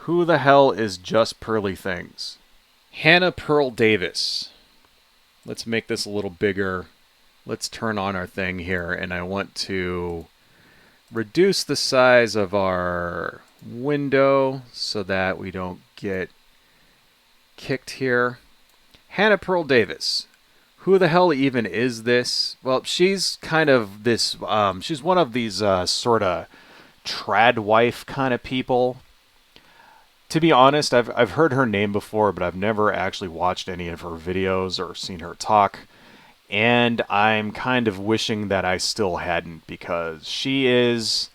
Who the hell is JustPearlythings? Hannah Pearl Davis. Let's make this a little bigger. Let's turn on our thing here, and I want to reduce the size of our window so that we don't get kicked here. Hannah Pearl Davis. Who the hell even is this? Well, she's kind of this, she's one of these sort of trad wife kind of people. To be honest, I've heard her name before, but I've never actually watched any of her videos or seen her talk. And I'm kind of wishing that I still hadn't, because she is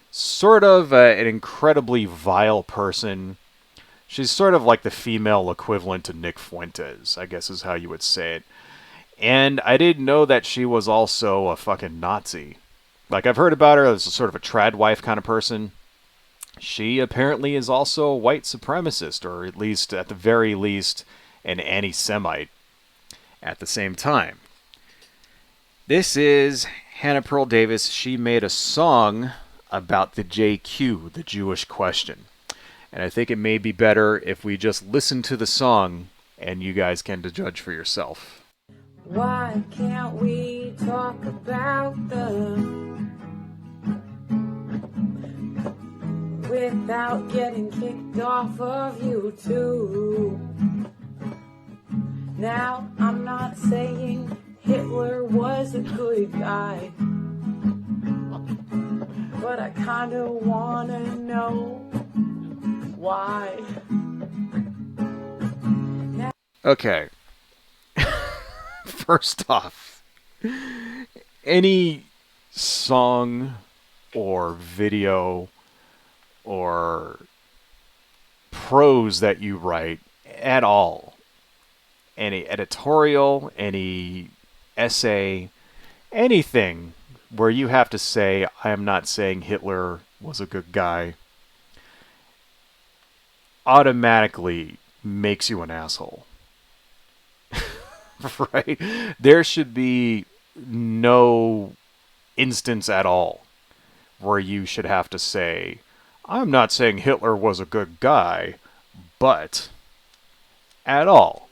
sort of an incredibly vile person. She's sort of like the female equivalent to Nick Fuentes, I guess is how you would say it. And I didn't know that she was also a fucking Nazi. Like, I've heard about her as a sort of a trad wife kind of person. She apparently is also a white supremacist, or at least, at the very least, an anti-Semite at the same time. This is Hannah Pearl Davis. She made a song about the JQ, the Jewish question. And I think it may be better if we just listen to the song and you guys can judge for yourself. Why can't we talk about without getting kicked off of YouTube? Now, I'm not saying Hitler was a good guy, but I kinda wanna know why. Okay. First off, any song or video or prose that you write at all, any editorial, any essay, anything where you have to say, I am not saying Hitler was a good guy, automatically makes you an asshole. Right? There should be no instance at all where you should have to say, I'm not saying Hitler was a good guy, but at all.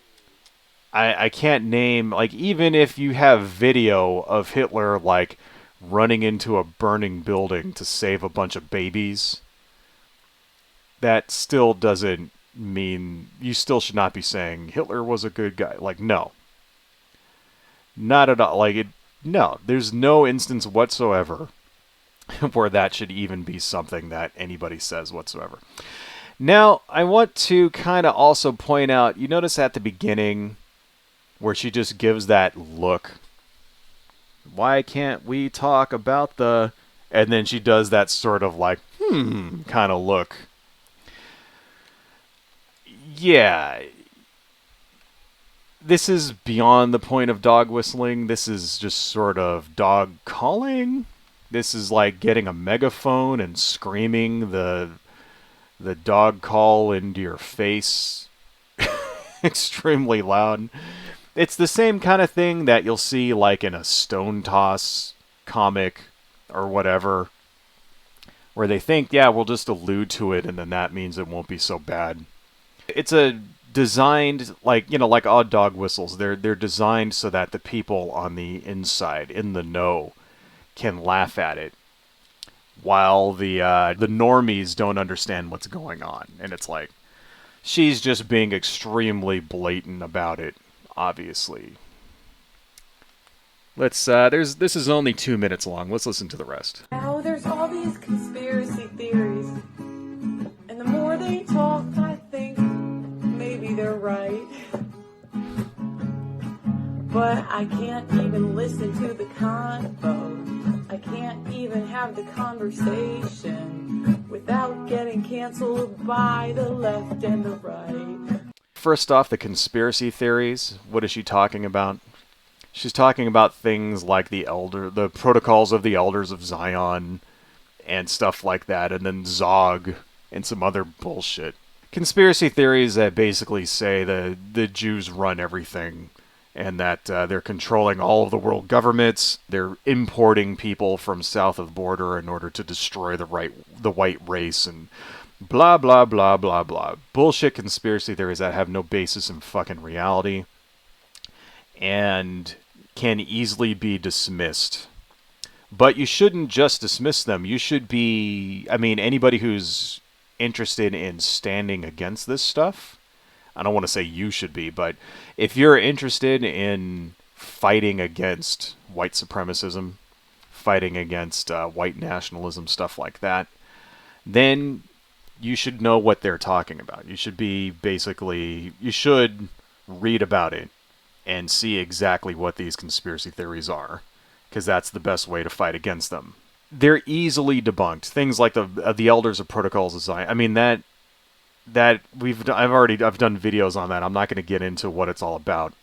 I can't name, like, even if you have video of Hitler, like, running into a burning building to save a bunch of babies, that still doesn't mean, you still should not be saying Hitler was a good guy. Like, no. Not at all. Like, no, there's no instance whatsoever where that should even be something that anybody says whatsoever. Now, I want to kind of also point out, you notice at the beginning where she just gives that look. Why can't we talk about and then she does that sort of like, kind of look. Yeah. This is beyond the point of dog whistling. This is just sort of dog calling. This is like getting a megaphone and screaming the dog call into your face extremely loud. It's the same kind of thing that you'll see like in a Stone Toss comic or whatever, where they think, yeah, we'll just allude to it and then that means it won't be so bad. It's a designed, like, you know, like odd dog whistles. They're designed so that the people on the inside, in the know, can laugh at it, while the normies don't understand what's going on. And it's like, she's just being extremely blatant about it, obviously. Let's this is only 2 minutes long. Let's listen to the rest. Now there's all these conspiracy theories, and the more they talk, I think maybe they're right. But I can't even listen to the convo. I can't even have the conversation without getting canceled by the left and the right. First off, the conspiracy theories. What is she talking about? She's talking about things like the protocols of the elders of Zion and stuff like that, and then Zog and some other bullshit. Conspiracy theories that basically say the Jews run everything, and that they're controlling all of the world governments. They're importing people from south of the border in order to destroy the white race and Blah, blah, blah, blah, blah. Bullshit conspiracy theories that have no basis in fucking reality and can easily be dismissed. But you shouldn't just dismiss them. You should be, I mean, anybody who's interested in standing against this stuff, I don't want to say you should be, but if you're interested in fighting against white supremacism, fighting against white nationalism, stuff like that, then you should know what they're talking about. You should be basically, you should read about it and see exactly what these conspiracy theories are, because that's the best way to fight against them. They're easily debunked. Things like the Elders of Protocols Design. I mean I've done videos on that. I'm not going to get into what it's all about.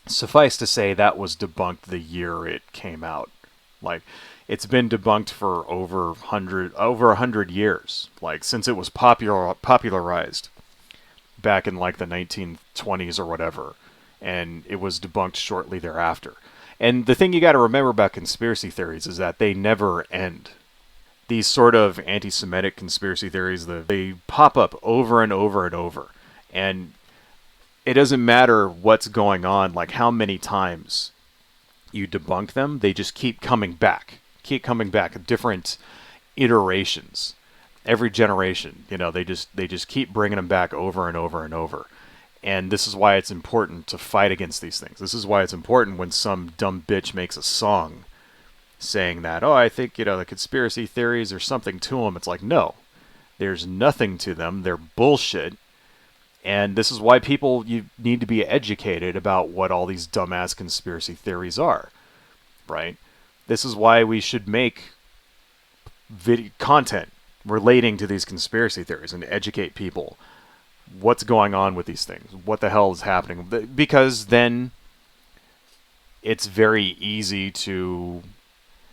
Suffice to say, that was debunked the year it came out. Like, it's been debunked for over 100 years. Like, since it was popularized back in like the 1920s or whatever, and it was debunked shortly thereafter. And the thing you got to remember about conspiracy theories is that they never end. These sort of anti-Semitic conspiracy theories, they pop up over and over and over. And it doesn't matter what's going on, like how many times you debunk them, they just keep coming back. Different iterations. Every generation, they just keep bringing them back over and over and over. And this is why it's important to fight against these things. This is why it's important when some dumb bitch makes a song saying that, oh, I think, the conspiracy theories or something to them. It's like, no, there's nothing to them. They're bullshit. And this is why you need to be educated about what all these dumbass conspiracy theories are, right? This is why we should make content relating to these conspiracy theories and educate people what's going on with these things, what the hell is happening, because then it's very easy to,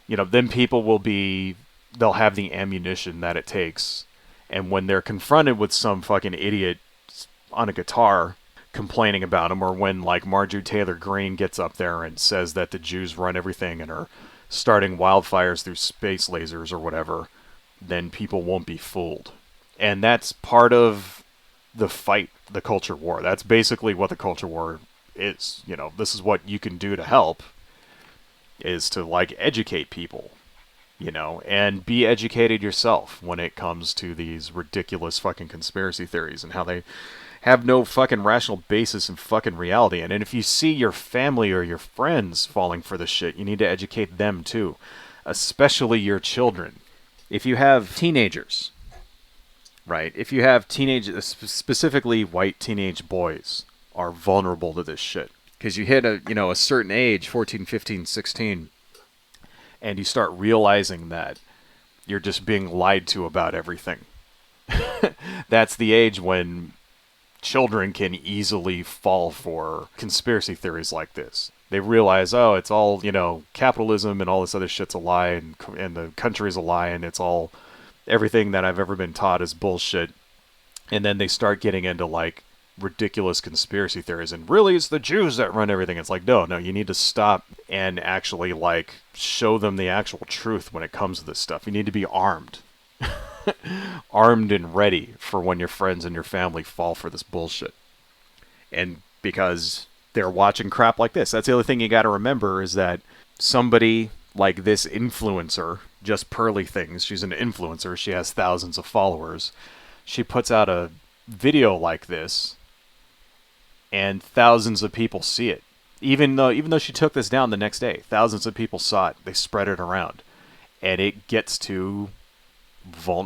then people they'll have the ammunition that it takes, and when they're confronted with some fucking idiot on a guitar complaining about them, or when like Marjorie Taylor Greene gets up there and says that the Jews run everything and are starting wildfires through space lasers or whatever, then people won't be fooled. And that's part of the fight, the culture war. That's basically what the culture war is. This is what you can do to help, is to like educate people, and be educated yourself when it comes to these ridiculous fucking conspiracy theories and how they have no fucking rational basis in fucking reality. And if you see your family or your friends falling for this shit, you need to educate them too, especially your children. If you have teenagers, right? If you have specifically white teenage boys are vulnerable to this shit. Because you hit a certain age, 14, 15, 16, and you start realizing that you're just being lied to about everything. That's the age when children can easily fall for conspiracy theories like this. They realize, oh, it's all, capitalism and all this other shit's a lie, and the country's a lie, and it's all, everything that I've ever been taught is bullshit. And then they start getting into like ridiculous conspiracy theories, and really it's the Jews that run everything. It's like, no, you need to stop and actually like show them the actual truth when it comes to this stuff. You need to be armed. Armed and ready for when your friends and your family fall for this bullshit. And because they're watching crap like this. That's the other thing you got to remember, is that somebody like this influencer, JustPearlythings, she's an influencer, she has thousands of followers. She puts out a video like this, and thousands of people see it. Even though she took this down the next day, thousands of people saw it. They spread it around. And it gets to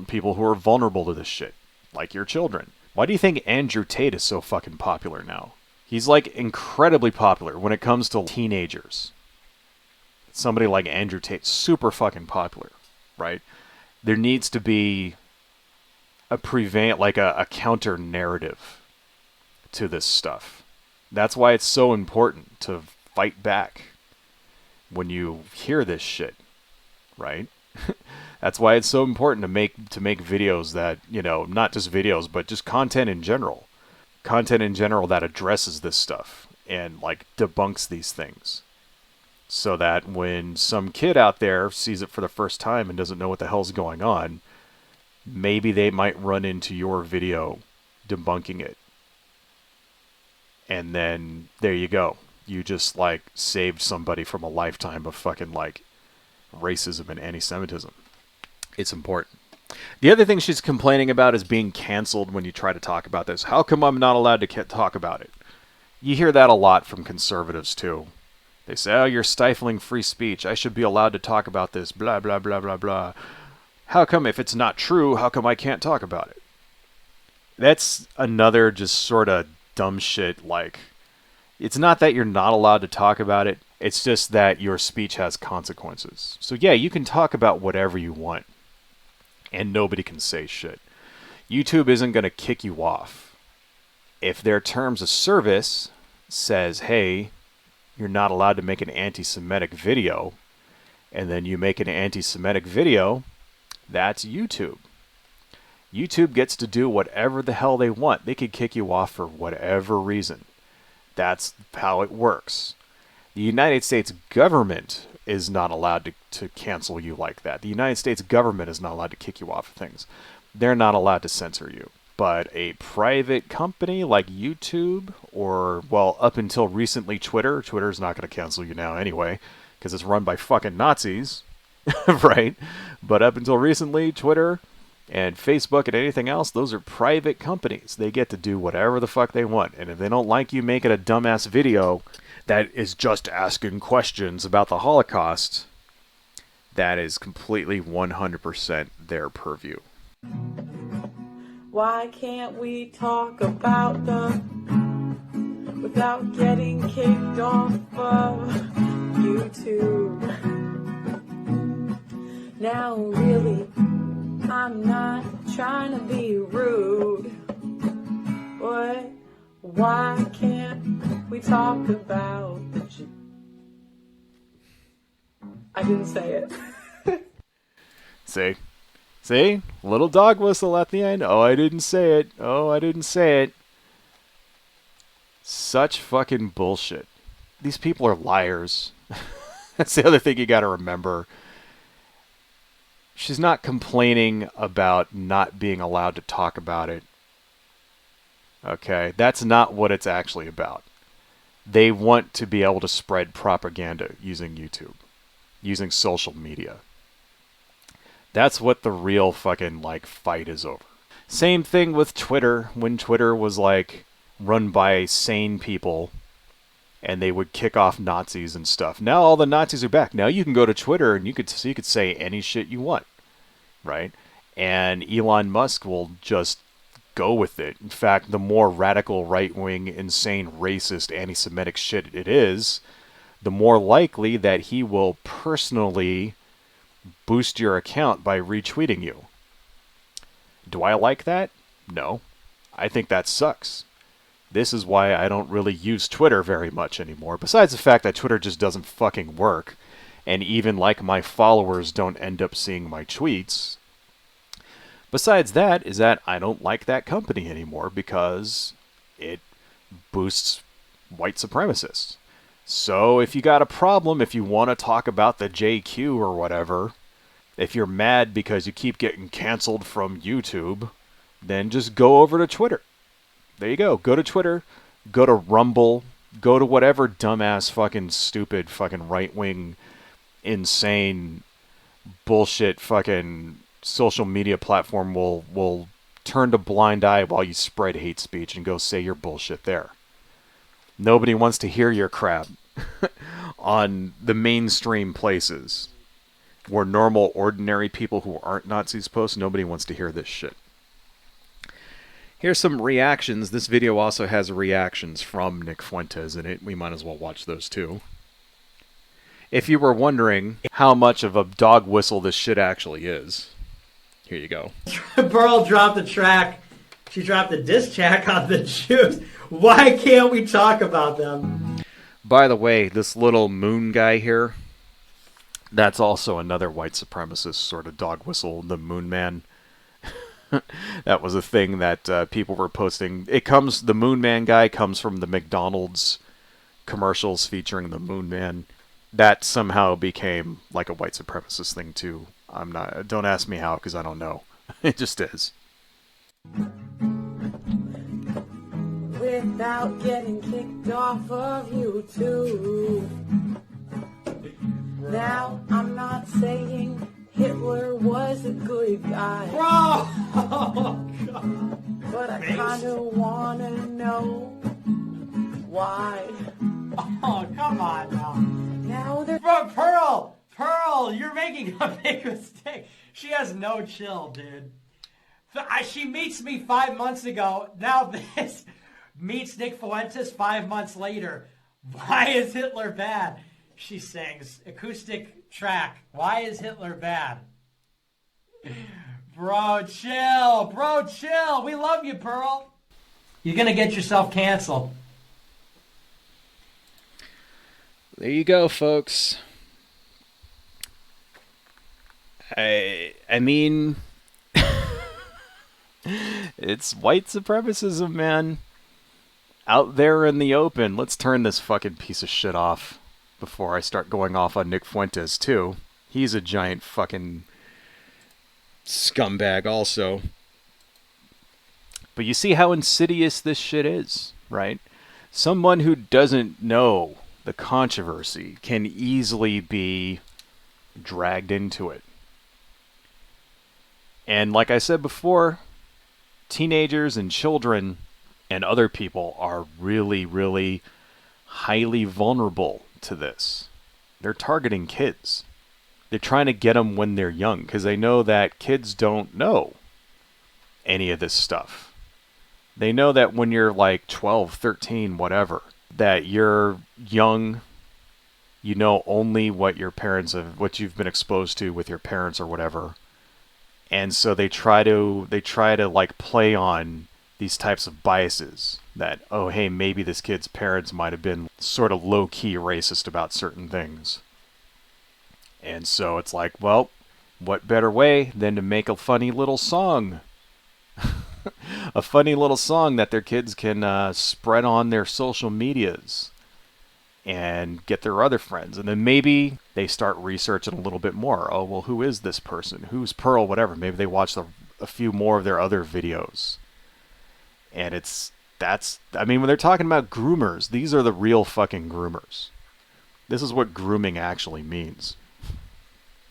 people who are vulnerable to this shit, like your children. Why do you think Andrew Tate is so fucking popular now? He's like incredibly popular when it comes to teenagers. Somebody like Andrew Tate, super fucking popular, right? There needs to be a counter narrative to this stuff. That's why it's so important to fight back when you hear this shit, right? That's why it's so important to make videos that, not just videos, but just content in general. Content in general that addresses this stuff and like debunks these things. So that when some kid out there sees it for the first time and doesn't know what the hell's going on, maybe they might run into your video debunking it. And then there you go. You just like saved somebody from a lifetime of fucking like racism and anti-Semitism. It's important. The other thing she's complaining about is being canceled when you try to talk about this. How come I'm not allowed to talk about it? You hear that a lot from conservatives too. They say, oh, you're stifling free speech. I should be allowed to talk about this. Blah, blah, blah, blah, blah. How come if it's not true, how come I can't talk about it? That's another just sort of dumb shit. Like, it's not that you're not allowed to talk about it. It's just that your speech has consequences. So yeah, you can talk about whatever you want. And nobody can say shit. YouTube isn't going to kick you off. If their terms of service says, hey, you're not allowed to make an anti-Semitic video, and then you make an anti-Semitic video, that's YouTube. YouTube gets to do whatever the hell they want. They could kick you off for whatever reason. That's how it works. The United States government is not allowed to cancel you like that. The United States government is not allowed to kick you off of things. They're not allowed to censor you. But a private company like YouTube, or, well, up until recently Twitter's not going to cancel you now anyway, because it's run by fucking Nazis, right? But up until recently, Twitter and Facebook and anything else, those are private companies. They get to do whatever the fuck they want. And if they don't like you making a dumbass video that is just asking questions about the Holocaust, that is completely 100% their purview. Why can't we talk about them without getting kicked off of YouTube? Now really, I'm not trying to be rude, but why can't we talk about I didn't say it. See? Little dog whistle at the end. Oh, I didn't say it. Oh, I didn't say it. Such fucking bullshit. These people are liars. That's the other thing you gotta remember. She's not complaining about not being allowed to talk about it. Okay? That's not what it's actually about. They want to be able to spread propaganda using YouTube, using social media. That's what the real fucking, like, fight is over. Same thing with Twitter, when Twitter was, like, run by sane people, and they would kick off Nazis and stuff. Now all the Nazis are back. Now you can go to Twitter, and you could say any shit you want, right? And Elon Musk will just go with it. In fact, the more radical, right-wing, insane, racist, anti-Semitic shit it is, the more likely that he will personally boost your account by retweeting you. Do I like that? No. I think that sucks. This is why I don't really use Twitter very much anymore, besides the fact that Twitter just doesn't fucking work, and even like my followers don't end up seeing my tweets. Besides that is that I don't like that company anymore because it boosts white supremacists. So if you got a problem, if you want to talk about the JQ or whatever, if you're mad because you keep getting canceled from YouTube, then just go over to Twitter. There you go. Go to Twitter, go to Rumble, go to whatever dumbass fucking stupid fucking right-wing insane bullshit fucking social media platform will turn a blind eye while you spread hate speech and go say your bullshit there. Nobody wants to hear your crap on the mainstream places where normal, ordinary people who aren't Nazis post. Nobody wants to hear this shit. Here's some reactions. This video also has reactions from Nick Fuentes in it. We might as well watch those too. If you were wondering how much of a dog whistle this shit actually is, here you go. Pearl dropped the track. She dropped the diss track on the Jews. Why can't we talk about them? By the way, this little moon guy here, that's also another white supremacist sort of dog whistle, the Moon Man. That was a thing that people were posting. The Moon Man guy comes from the McDonald's commercials featuring the Moon Man. That somehow became like a white supremacist thing too. Don't ask me how, because I don't know. It just is. Without getting kicked off of YouTube. Now, I'm not saying Hitler was a good guy. Bro! Oh, God. But I kinda wanna know why. Oh, come on now. Now they're... Bro, Pearl, you're making a big mistake. She has no chill, dude. She meets me 5 months ago. Now this meets Nick Fuentes 5 months later. Why is Hitler bad? She sings acoustic track. Why is Hitler bad? Bro, chill. Bro, chill. We love you, Pearl. You're going to get yourself canceled. There you go, folks. I mean, it's white supremacism, man. Out there in the open. Let's turn this fucking piece of shit off before I start going off on Nick Fuentes, too. He's a giant fucking scumbag also. But you see how insidious this shit is, right? Someone who doesn't know the controversy can easily be dragged into it. And like I said before, teenagers and children and other people are really, really highly vulnerable to this. They're targeting kids. They're trying to get them when they're young because they know that kids don't know any of this stuff. They know that when you're like 12, 13, whatever, that you're young, you know only what your parents have, what you've been exposed to with your parents or whatever. And so they try to like play on these types of biases that, oh, hey, maybe this kid's parents might have been sort of low-key racist about certain things. And so it's like, well, what better way than to make a funny little song? A funny little song that their kids can spread on their social medias and get their other friends. And then maybe they start researching a little bit more. Oh, well, who is this person? Who's Pearl? Whatever. Maybe they watch a few more of their other videos. And when they're talking about groomers, these are the real fucking groomers. This is what grooming actually means.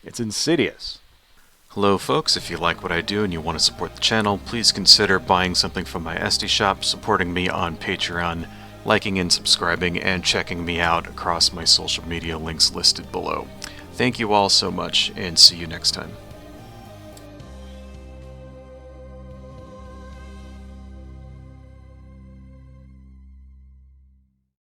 It's insidious. Hello folks, if you like what I do and you want to support the channel, please consider buying something from my Etsy shop, supporting me on Patreon, liking and subscribing, and checking me out across my social media links listed below. Thank you all so much, and see you next time.